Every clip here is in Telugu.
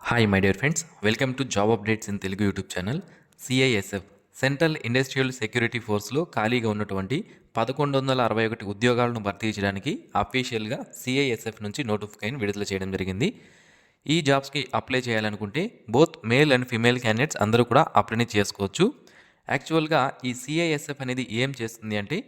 Hi my dear friends, welcome to job updates in Telugu YouTube channel. CISF central industrial security ఫోర్స్లో ఖాళీగా ఉన్నటువంటి 1161 ఉద్యోగాలను భర్తీ చేయడానికి అఫీషియల్గా సిఐఎస్ఎఫ్ నుంచి నోటిఫికేషన్ విడుదల చేయడం జరిగింది. ఈ జాబ్స్కి అప్లై చేయాలనుకుంటే both male and female candidates అందరూ కూడా అప్లై చేసుకోవచ్చు. యాక్చువల్గా ఈ సిఐఎస్ఎఫ్ అనేది ఏం చేస్తుంది అంటే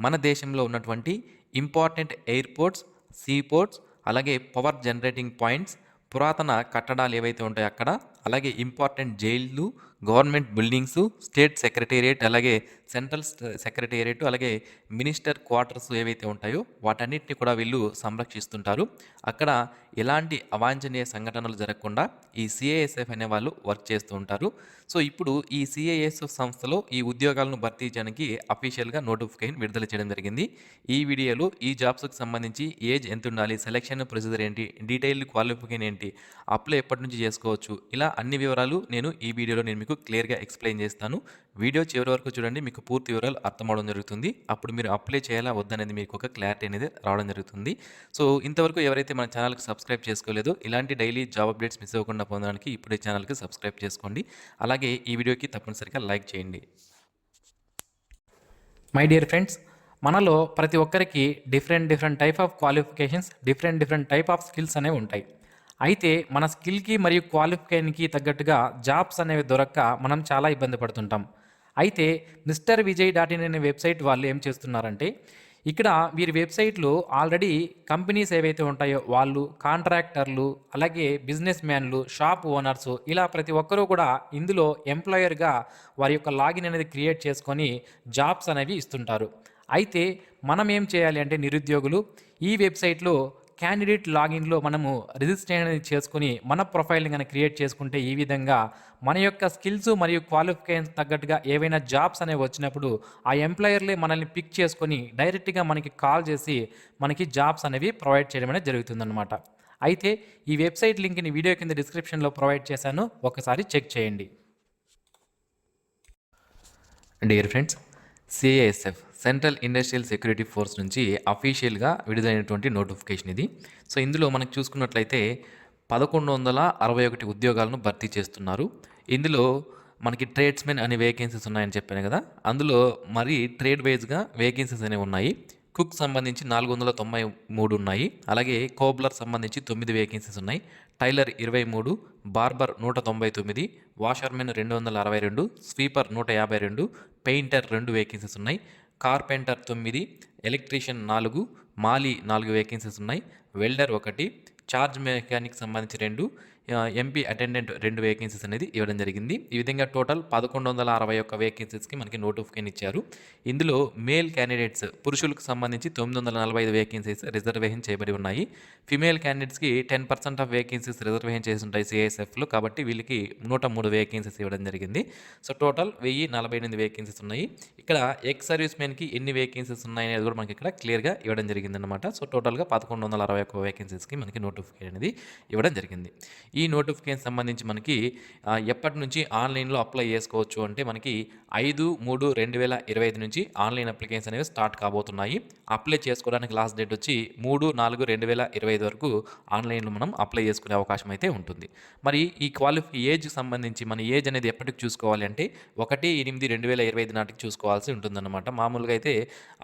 మన దేశంలో ఉన్నటువంటి ఇంపార్టెంట్ ఎయిర్పోర్ట్స్, సీపోర్ట్స్, అలాగే పవర్ జనరేటింగ్ పాయింట్స్, పురాతన కట్టడాలు ఏవైతే ఉంటాయో అక్కడ, అలాగే ఇంపార్టెంట్ జైళ్ళు, గవర్నమెంట్ బిల్డింగ్స్, స్టేట్ సెక్రటేరియట్, అలాగే సెంట్రల్ సెక్రటేరియట్, అలాగే మినిస్టర్ క్వార్టర్స్ ఏవైతే ఉంటాయో వాటన్నిటిని కూడా వీళ్ళు సంరక్షిస్తుంటారు. అక్కడ ఎలాంటి అవాంఛనీయ సంఘటనలు జరగకుండా ఈ సిఐఎస్ఎఫ్ అనే వాళ్ళు వర్క్ చేస్తూ ఉంటారు. సో ఇప్పుడు ఈ సిఐఎస్ఎఫ్ సంస్థలో ఈ ఉద్యోగాలను భర్తీ చేయడానికి అఫీషియల్గా నోటిఫికేషన్ విడుదల చేయడం జరిగింది. ఈ వీడియోలో ఈ జాబ్స్కి సంబంధించి ఏజ్ ఎంత ఉండాలి, సెలక్షన్ ప్రొసీజర్ ఏంటి, డీటెయిల్డ్ క్వాలిఫికేషన్ ఏంటి, అప్లై ఎప్పటి నుంచి చేసుకోవచ్చు, ఇలా అన్ని వివరాలు ఈ వీడియోలో నేను మీకు క్లియర్గా ఎక్స్ప్లెయిన్ చేస్తాను. వీడియో చివరి వరకు చూడండి, మీకు పూర్తి వివరాలు అర్థమవడం జరుగుతుంది. అప్పుడు మీరు అప్లై చేయాలా వద్దనేది మీకు ఒక క్లారిటీ అనేది రావడం జరుగుతుంది. సో ఇంతవరకు ఎవరైతే మన ఛానల్కి సబ్స్క్రైబ్ చేసుకోలేదో, ఇలాంటి డైలీ జాబ్ అప్డేట్స్ మిస్ అవ్వకుండా పొందడానికి ఇప్పుడే ఛానల్కి సబ్స్క్రైబ్ చేసుకోండి. అలాగే ఈ వీడియోకి తప్పనిసరిగా లైక్ చేయండి. మై డియర్ ఫ్రెండ్స్, మనలో ప్రతి ఒక్కరికి different type of qualifications, different type of skills అనేవి ఉంటాయి. అయితే మన స్కిల్కి మరియు క్వాలిఫికేషన్కి తగ్గట్టుగా జాబ్స్ అనేవి దొరక్క మనం చాలా ఇబ్బంది పడుతుంటాం. అయితే మిస్టర్ విజయ్ .in అనే వెబ్సైట్ వాళ్ళు ఏం చేస్తున్నారంటే, ఇక్కడ వీరి వెబ్సైట్లో ఆల్రెడీ కంపెనీస్ ఏవైతే ఉంటాయో వాళ్ళు, కాంట్రాక్టర్లు, అలాగే బిజినెస్ మ్యాన్లు, షాప్ ఓనర్స్, ఇలా ప్రతి ఒక్కరూ కూడా ఇందులో ఎంప్లాయర్గా వారి యొక్క లాగిన్ అనేది క్రియేట్ చేసుకొని జాబ్స్ అనేవి ఇస్తుంటారు. అయితే మనం ఏం చేయాలి అంటే, నిరుద్యోగులు ఈ వెబ్సైట్లో క్యాండిడేట్ లాగిన్లో మనము రిజిస్ట్రేషన్ అనేది చేసుకుని మన ప్రొఫైల్ని కానీ క్రియేట్ చేసుకుంటే, ఈ విధంగా మన యొక్క స్కిల్స్ మరియు క్వాలిఫికేషన్స్ తగ్గట్టుగా ఏవైనా జాబ్స్ అనేవి వచ్చినప్పుడు ఆ ఎంప్లాయర్లే మనల్ని పిక్ చేసుకొని డైరెక్ట్గా మనకి కాల్ చేసి మనకి జాబ్స్ అనేవి ప్రొవైడ్ చేయడం అనేది జరుగుతుందన్నమాట. అయితే ఈ వెబ్సైట్ లింక్ని వీడియో కింద డిస్క్రిప్షన్లో ప్రొవైడ్ చేశాను, ఒకసారి చెక్ చేయండి. Dear friends, CISF central industrial security force నుంచి అఫీషియల్గా విడుదలైనటువంటి నోటిఫికేషన్ ఇది. సో ఇందులో మనకు చూసుకున్నట్లయితే 1161 ఉద్యోగాలను భర్తీ చేస్తున్నారు. ఇందులో మనకి ట్రేడ్స్మెన్ అనే వేకెన్సీస్ ఉన్నాయని చెప్పాను కదా, అందులో మరి ట్రేడ్ వైజ్గా వేకెన్సీస్ అనేవి ఉన్నాయి. కుక్ సంబంధించి 493 ఉన్నాయి. అలాగే కోబ్లర్ సంబంధించి 9 వేకెన్సీస్ ఉన్నాయి. Tailor 23, barber 199, washermen 262, sweeper 152, painter 2 vacancies ఉన్నాయి. కార్పెంటర్ 9, ఎలక్ట్రీషియన్ 4, మాలీ 4 వేకెన్సీస్ ఉన్నాయి. వెల్డర్ 1, చార్జ్ మెకానిక్ సంబంధించి 2, ఎంపీ అటెండెంట్ 2 వేకెన్సీస్ అనేది ఇవ్వడం జరిగింది. ఈ విధంగా టోటల్ 1161 వేకెన్సీస్కి మనకి నోటిఫికేషన్ ఇచ్చారు. ఇందులో మేల్ క్యాండిడేట్స్ పురుషులకు సంబంధించి 945 వేకెన్సీస్ రిజర్వేషన్ చేయబడి ఉన్నాయి. ఫిమేల్ క్యాండిడేట్స్కి 10% ఆఫ్ వేకెన్సీస్ రిజర్వేషన్ చేసి ఉంటాయి సిఐఎస్ఎఫ్లో, కాబట్టి వీళ్ళకి 103 వేకెన్సీస్ ఇవ్వడం జరిగింది. సో టోటల్ 1048 వేకెన్సీస్ ఉన్నాయి. ఇక్కడ ఎక్స్ సర్వీస్ మెన్కి ఎన్ని వేకెన్సీస్ ఉన్నాయి అనేది కూడా మనకి ఇక్కడ క్లియర్గా ఇవ్వడం జరిగిందనమాట. సో టోటల్గా 1161 వేకెన్సీస్కి మనకి నోటిఫికేషన్ అనేది ఇవ్వడం జరిగింది. ఈ నోటిఫికేషన్ సంబంధించి మనకి ఎప్పటి నుంచి ఆన్లైన్లో అప్లై చేసుకోవచ్చు అంటే, మనకి 5/3/2025 నుంచి ఆన్లైన్ అప్లికేషన్స్ అనేవి స్టార్ట్ కాబోతున్నాయి. అప్లై చేసుకోవడానికి లాస్ట్ డేట్ వచ్చి 3/4/2025 వరకు ఆన్లైన్లో మనం అప్లై చేసుకునే అవకాశం అయితే ఉంటుంది. మరి ఈ ఏజ్ సంబంధించి మన ఏజ్ అనేది ఎప్పటికి చూసుకోవాలి అంటే 1/8/2025 నాటికి చూసుకోవాల్సి ఉంటుందన్నమాట. మామూలుగా అయితే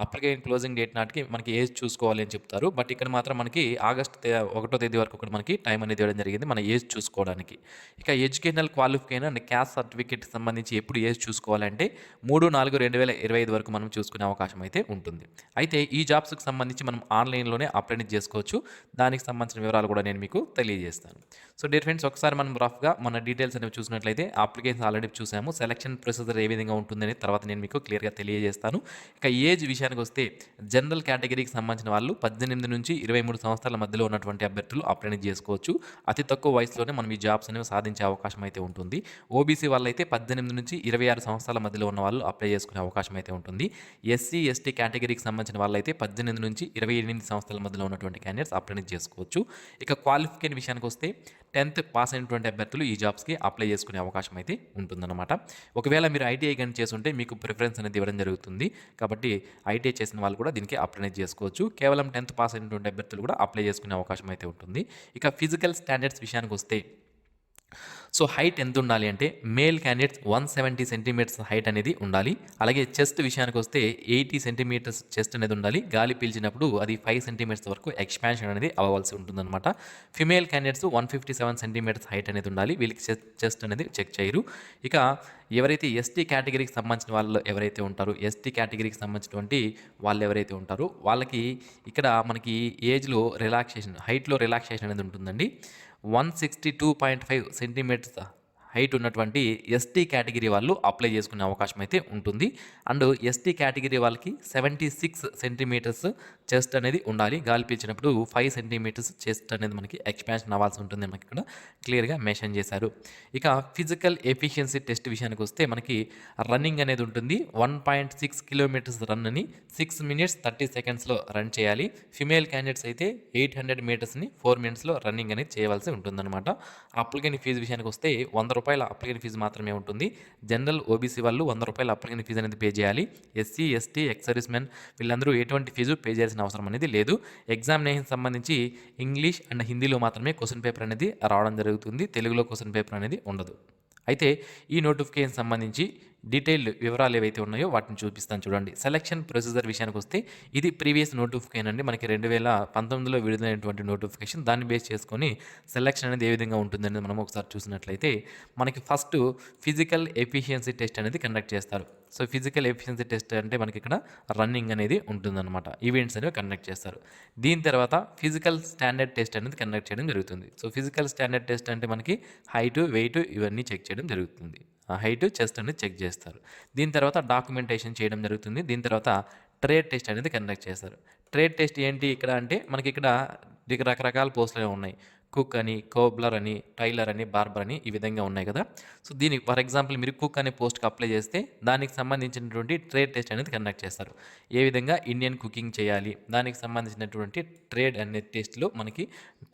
అప్లికేషన్ క్లోజింగ్ డేట్ నాటికి మనకి ఏజ్ చూసుకోవాలి అని చెప్తారు. బట్ ఇక్కడ మాత్రం మనకి ఆగస్టు 1వ తేదీ వరకు కూడా మనకి టైం అనేది ఇవ్వడం జరిగింది మన ఏజ్ చూసుకోవడానికి. ఇక educational qualification and caste certificate సంబంధించి ఎప్పుడు ఏజ్ చూసుకోవాలంటే 3/4/2025 వరకు మనం చూసుకునే అవకాశం అయితే ఉంటుంది. అయితే ఈ జాబ్స్కి సంబంధించి మనం ఆన్లైన్లోనే అప్లై చేసుకోవచ్చు. దానికి సంబంధించిన వివరాలు కూడా నేను మీకు తెలియజేస్తాను. సో డియర్ ఫ్రెండ్స్, ఒకసారి మనం రఫ్గా మన డీటెయిల్స్ అనేవి చూసినట్లయితే, అప్లికేషన్ ఆల్రెడీ చూసాము. సెలక్షన్ ప్రొసీజర్ ఏ విధంగా ఉంటుందని తర్వాత నేను మీకు క్లియర్గా తెలియజేస్తాను. ఇక ఏజ్ విషయానికి వస్తే, జనరల్ కేటగిరీకి సంబంధించిన వాళ్ళు 18 నుంచి 23 సంవత్సరాల మధ్యలో ఉన్నటువంటి అభ్యర్థులు అప్లై చేసుకోవచ్చు. అతి తక్కువ వయసులోనే మనం ఈ జాబ్స్ అనేవి సాధించే అవకాశం అయితే ఉంటుంది. ఓబీసీ వాళ్ళైతే 18 నుంచి 26 సంవత్సరాల మధ్యలో ఉన్న వాళ్ళు అప్లై చేసుకునే అవకాశం అయితే ఉంటుంది. ఎస్సీ ఎస్టీ కేటగిరీకి సంబంధించిన వాళ్ళైతే 18 నుంచి 28 సంవత్సరాల మధ్యలో ఉన్నటువంటి క్యాండిడేట్స్ అప్లై చేసుకోవచ్చు. ఇక క్వాలిఫికేషన్ విషయానికి వస్తే 10th పాస్ అయినటువంటి అభ్యర్థులు ఈ జాబ్స్కి అప్లై చేసుకునే అవకాశం అయితే ఉంటుందన్నమాట. ఒకవేళ మీరు ఐటీఐ కానీ చేసుంటే మీకు ప్రిఫరెన్స్ అనేది ఇవ్వడం జరుగుతుంది. కాబట్టి ఐటీఐ చేసిన వాళ్ళు కూడా దీనికి అప్లై చేసుకోవచ్చు. కేవలం 10th పాస్ అయినటువంటి అభ్యర్థులు కూడా అప్లై చేసుకునే అవకాశం అయితే ఉంటుంది. ఇక ఫిజికల్ స్టాండర్డ్స్ విషయానికి వస్తే, సో హైట్ ఎంత ఉండాలి అంటే మేల్ క్యాండిడేట్స్ 170 సెంటీమీటర్స్ హైట్ అనేది ఉండాలి. అలాగే చెస్ట్ విషయానికి వస్తే 80 సెంటీమీటర్స్ చెస్ట్ అనేది ఉండాలి. గాలి పీల్చినప్పుడు అది 5 సెంటీమీటర్స్ వరకు ఎక్స్పాన్షన్ అనేది అవ్వాల్సి ఉంటుందన్నమాట. ఫిమేల్ క్యాండిడేట్స్ 157 సెంటీమీటర్స్ హైట్ అనేది ఉండాలి. వీళ్ళకి చెస్ట్ అనేది చెక్ చేయరు. ఇక ఎవరైతే ఎస్టీ కేటగిరీకి సంబంధించిన వాళ్ళు ఎవరైతే ఉంటారో, ఎస్టీ కేటగిరీకి సంబంధించినటువంటి వాళ్ళు ఎవరైతే ఉంటారో వాళ్ళకి ఇక్కడ మనకి ఏజ్లో రిలాక్సేషన్, హైట్లో రిలాక్సేషన్ అనేది ఉంటుందండి. 162.5 సెంటీమీటర్స్ హైట్ ఉన్నటువంటి ఎస్టీ కేటగిరీ వాళ్ళు అప్లై చేసుకునే అవకాశం అయితే ఉంటుంది. అండ్ ఎస్టీ కేటగిరీ వాళ్ళకి 76 సెంటీమీటర్స్ చెస్ట్ అనేది ఉండాలి. గాలి పీల్చినప్పుడు 5 సెంటీమీటర్స్ చెస్ట్ అనేది మనకి ఎక్స్పాన్షన్ అవ్వాల్సి ఉంటుంది. మనకి ఇక్కడ క్లియర్గా మెన్షన్ చేశారు. ఇక ఫిజికల్ ఎఫిషియన్సీ టెస్ట్ విషయానికి వస్తే మనకి రన్నింగ్ అనేది ఉంటుంది. 1.6 కిలోమీటర్స్ రన్ అని 6 మినిట్స్ 30 సెకండ్స్లో రన్ చేయాలి. ఫిమేల్ క్యాండిడేట్స్ అయితే 800 మీటర్స్ని 4 మినిట్స్లో రన్నింగ్ అనేది చేయవలసి ఉంటుందన్నమాట. అప్లికెంట్ ఫీజు విషయానికి వస్తే ₹100 అప్లికెంట్ ఫీజు మాత్రమే ఉంటుంది. జనరల్ ఓబీసీ వాళ్ళు ₹100 అప్లికెంట్ ఫీజు అనేది పే చేయాలి. SC, ST, ex service men వీళ్ళందరూ ఎటువంటి ఫీజు పే చేయాల్సిన అవసరం అనేది లేదు. ఎగ్జామినేషన్ సంబంధించి ఇంగ్లీష్ అండ్ హిందీలో మాత్రమే క్వశ్చన్ పేపర్ అనేది రావడం జరుగుతుంది. తెలుగులో క్వశ్చన్ పేపర్ అనేది ఉండదు. అయితే ఈ నోటిఫికేషన్ సంబంధించి డీటెయిల్డ్ వివరాలు ఏవైతే ఉన్నాయో వాటిని చూపిస్తాను చూడండి. సెలక్షన్ ప్రొసీజర్ విషయానికి వస్తే ఇది ప్రీవియస్ నోటిఫికేషన్ అండి. మనకి 2019లో విడుదలైనటువంటి నోటిఫికేషన్. దాన్ని బేస్ చేసుకొని సెలక్షన్ అనేది ఏ విధంగా ఉంటుందని మనం ఒకసారి చూసినట్లయితే మనకి ఫస్ట్ ఫిజికల్ ఎఫిషియన్సీ టెస్ట్ అనేది కండక్ట్ చేస్తారు. సో ఫిజికల్ ఎఫిషియన్సీ టెస్ట్ అంటే మనకి ఇక్కడ రన్నింగ్ అనేది ఉంటుందన్నమాట. ఈవెంట్స్ అనేవి కండక్ట్ చేస్తారు. దీని తర్వాత ఫిజికల్ స్టాండర్డ్ టెస్ట్ అనేది కండక్ట్ చేయడం జరుగుతుంది. సో ఫిజికల్ స్టాండర్డ్ టెస్ట్ అంటే మనకి హైట్, వెయిట్ ఇవన్నీ చెక్ చేయడం జరుగుతుంది. హైట్, చెస్ట్ అనేది చెక్ చేస్తారు. దీని తర్వాత డాక్యుమెంటేషన్ చేయడం జరుగుతుంది. దీని తర్వాత ట్రేడ్ టెస్ట్ అనేది కండక్ట్ చేస్తారు. ట్రేడ్ టెస్ట్ ఏంటి ఇక్కడ అంటే మనకి ఇక్కడ రకరకాల పోస్టులు ఉన్నాయి. కుక్ అని, కోబ్లర్ అని, టైలర్ అని, బార్బర్ అని ఈ విధంగా ఉన్నాయి కదా. సో దీనికి ఫర్ ఎగ్జాంపుల్ మీరు కుక్ అనే పోస్ట్కి అప్లై చేస్తే దానికి సంబంధించినటువంటి ట్రేడ్ టెస్ట్ అనేది కండక్ట్ చేస్తారు. ఏ విధంగా ఇండియన్ కుకింగ్ చేయాలి, దానికి సంబంధించినటువంటి ట్రేడ్ అనే టెస్ట్లో మనకి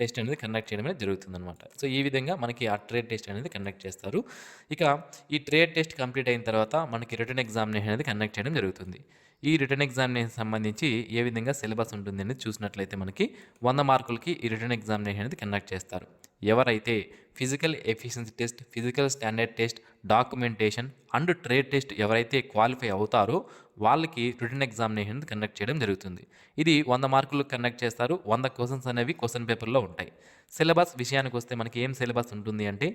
టెస్ట్ అనేది కండక్ట్ చేయడం అనేది జరుగుతుందన్నమాట. సో ఈ విధంగా మనకి ఆ ట్రేడ్ టెస్ట్ అనేది కండక్ట్ చేస్తారు. ఇక ఈ ట్రేడ్ టెస్ట్ కంప్లీట్ అయిన తర్వాత మనకి రిటర్న్ ఎగ్జామినేషన్ అనేది కండక్ట్ చేయడం జరుగుతుంది. ఈ రిటర్న్ ఎగ్జామినేషన్ సంబంధించి ఏ విధంగా సిలబస్ ఉంటుంది అనేది చూసినట్లయితే మనకి 100 మార్కులకి ఈ రిటర్న్ ఎగ్జామినేషన్ అనేది కండక్ట్ చేస్తారు. ఎవరైతే physical efficiency test, physical standard test, documentation and trade test ఎవరైతే క్వాలిఫై అవుతారో వాళ్ళకి రిటర్న్ ఎగ్జామినేషన్ కండక్ట్ చేయడం జరుగుతుంది. ఇది 100 మార్కులు కండక్ట్ చేస్తారు. 100 క్వశ్చన్స్ అనేవి క్వశ్చన్ పేపర్లో ఉంటాయి. సిలబస్ విషయానికి వస్తే మనకి ఏం సిలబస్ ఉంటుంది అంటే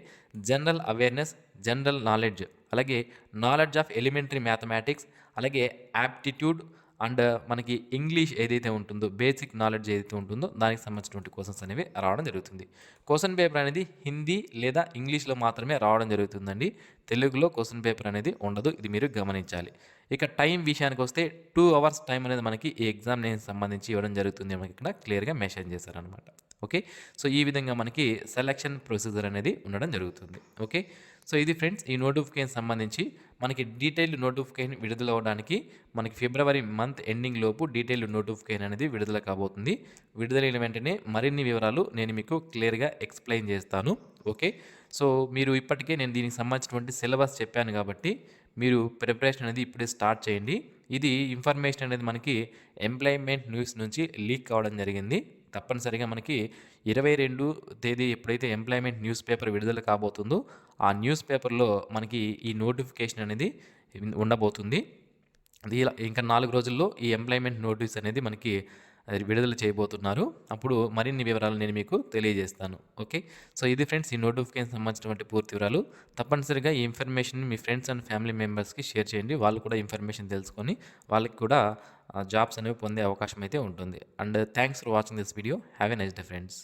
జనరల్ అవేర్నెస్, జనరల్ నాలెడ్జ్, అలాగే నాలెడ్జ్ ఆఫ్ ఎలిమెంటరీ మ్యాథమెటిక్స్, అలాగే యాప్టిట్యూడ్ అండ్ మనకి ఇంగ్లీష్ ఏదైతే ఉంటుందో, బేసిక్ నాలెడ్జ్ ఏదైతే ఉంటుందో దానికి సంబంధించినటువంటి క్వశ్చన్స్ అనేవి రావడం జరుగుతుంది. క్వశ్చన్ పేపర్ అనేది హిందీ లేదా ఇంగ్లీష్లో మాత్రమే రావడం జరుగుతుందండి. తెలుగులో క్వశ్చన్ పేపర్ అనేది ఉండదు. ఇది మీరు గమనించాలి. ఇక టైం విషయానికి వస్తే 2 అవర్స్ టైం అనేది మనకి ఈ ఎగ్జామినేషన్ సంబంధించి ఇవ్వడం జరుగుతుంది. మనకి ఇక్కడ క్లియర్గా మెన్షన్ చేశారనమాట. ఓకే, సో ఈ విధంగా మనకి సెలక్షన్ ప్రొసీజర్ అనేది ఉండడం జరుగుతుంది. ఓకే, సో ఇది ఫ్రెండ్స్ ఈ నోటిఫికేషన్ సంబంధించి మనకి డీటెయిల్డ్ నోటిఫికేషన్ విడుదల అవ్వడానికి మనకి ఫిబ్రవరి మంత్ ఎండింగ్ లోపు డీటెయిల్డ్ నోటిఫికేషన్ అనేది విడుదల కాబోతుంది. విడుదలైన వెంటనే మరిన్ని వివరాలు నేను మీకు క్లియర్గా ఎక్స్ప్లెయిన్ చేస్తాను. ఓకే, సో మీరు ఇప్పటికే నేను దీనికి సంబంధించినటువంటి సిలబస్ చెప్పాను కాబట్టి మీరు ప్రిపరేషన్ అనేది ఇప్పుడే స్టార్ట్ చేయండి. ఇది ఇన్ఫర్మేషన్ అనేది మనకి ఎంప్లాయ్మెంట్ న్యూస్ నుంచి లీక్ కావడం జరిగింది. తప్పనిసరిగా మనకి 22 తేదీ ఎప్పుడైతే ఎంప్లాయ్మెంట్ న్యూస్ పేపర్ విడుదల కాబోతుందో ఆ న్యూస్ పేపర్లో మనకి ఈ నోటిఫికేషన్ అనేది ఉండబోతుంది. ఇంకా 4 రోజుల్లో ఈ ఎంప్లాయ్మెంట్ నోటీస్ అనేది మనకి విడుదల చేయబోతున్నారు. అప్పుడు మరిన్ని వివరాలు నేను మీకు తెలియజేస్తాను. ఓకే, సో ఇది ఫ్రెండ్స్ ఈ నోటిఫికేషన్ సంబంధించినటువంటి పూర్తి వివరాలు. తప్పనిసరిగా ఈ information me friends and family మెంబర్స్కి షేర్ చేయండి. వాళ్ళు కూడా ఇన్ఫర్మేషన్ తెలుసుకొని వాళ్ళకి కూడా జాబ్స్ అనేవి పొందే అవకాశం అయితే ఉంటుంది. And thanks for watching this video. Have a nice day friends.